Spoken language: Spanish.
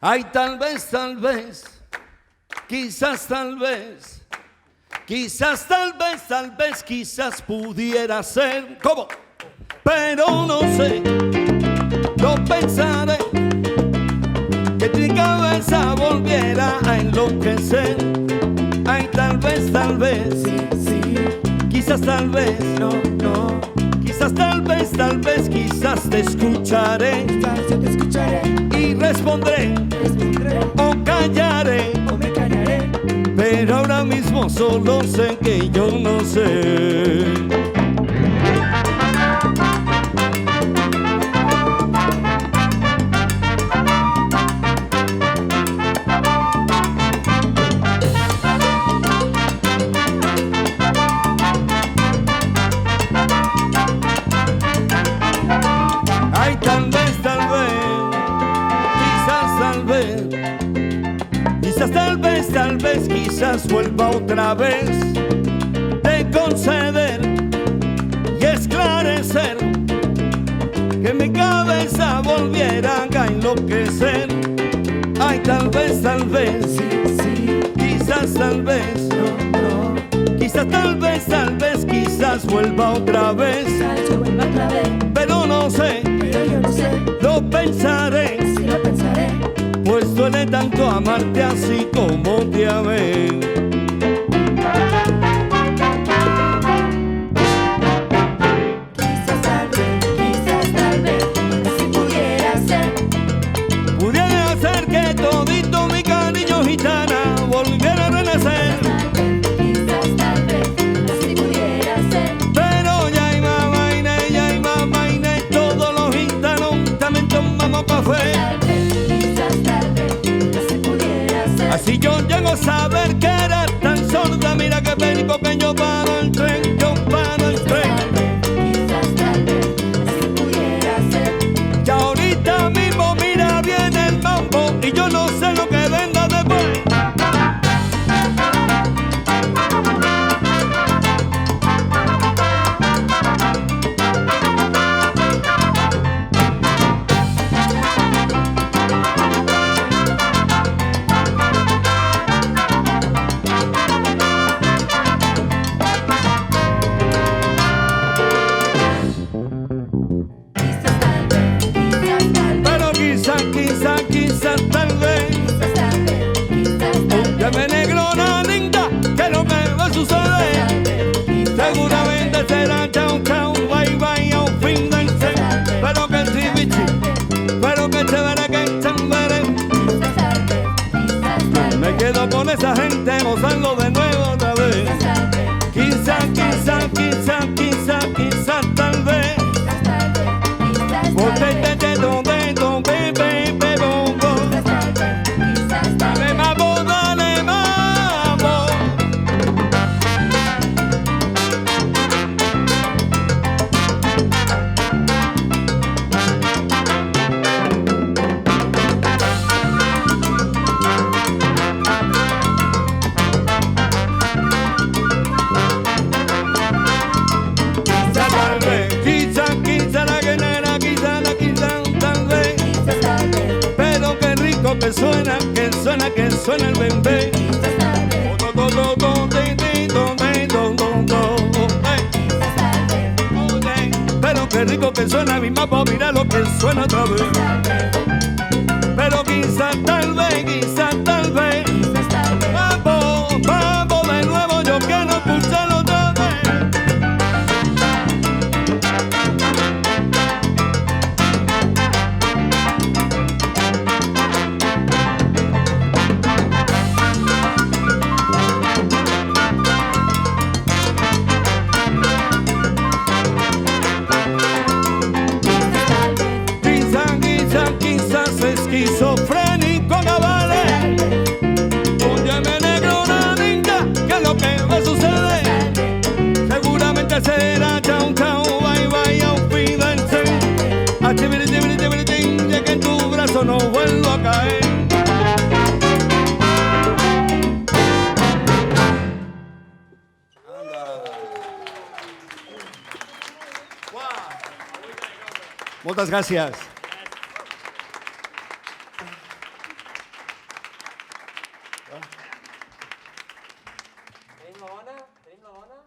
Ay, tal vez, quizás tal vez, quizás tal vez, quizás pudiera ser. ¿Cómo? Pero no sé, no pensaré que mi cabeza volviera a enloquecer. Ay, tal vez, sí, sí, quizás tal vez, no, no, quizás tal vez, quizás te escucharé, yo te escucharé y respondré, o callaré, o me callaré, pero ahora mismo solo sé que yo no sé. Tal vez, quizás vuelva otra vez de conceder y esclarecer, que mi cabeza volviera a enloquecer. Ay, tal vez, sí, sí, quizás tal vez, no, no, quizás tal vez, quizás vuelva otra vez, pero no sé, yo no sé, lo pensaré, sí lo pensaré, pues duele tanto amarte así como te amé. Quizás tal vez, así pudiera ser. Pudiera ser que todito mi cariño gitana volviera a renacer. Quizás tal vez, así pudiera ser. Pero ya imaginé, todos los gitanos también tomamos café. Así yo llego a saber que eres tan sorda, mira que perico que yo paro el tren, yo paro el tren. Quizás tal vez, así pudiera ser. Y ahorita mismo mira viene el mambo y yo no sé lo que venga después. Quizás tal vez, óyeme negrona linda, que lo que va a suceder, seguramente será chau chau, bye bye, a un fin del ser, pero que sí bichi, pero que chévere que chambere, me quedo con esa gente gozando de nuevo otra vez, quizás tal vez, porque te donde que suena el bembé. Pero qué rico que suena mi mambo, mira lo que suena otra vez. Pero quizás tal vez, vamos de nuevo, yo quiero escucharlo otra vez. Quizás esquizofrénico navales. Óyeme negrona linda, que es lo que va a suceder. Seguramente será chau chau, bye bye, a un fin del ser. A chibiri chibiri chibiri chin, ya que en tu brazo no vuelvo a caer. Moltes gràcies. la bona? Tenim la bona?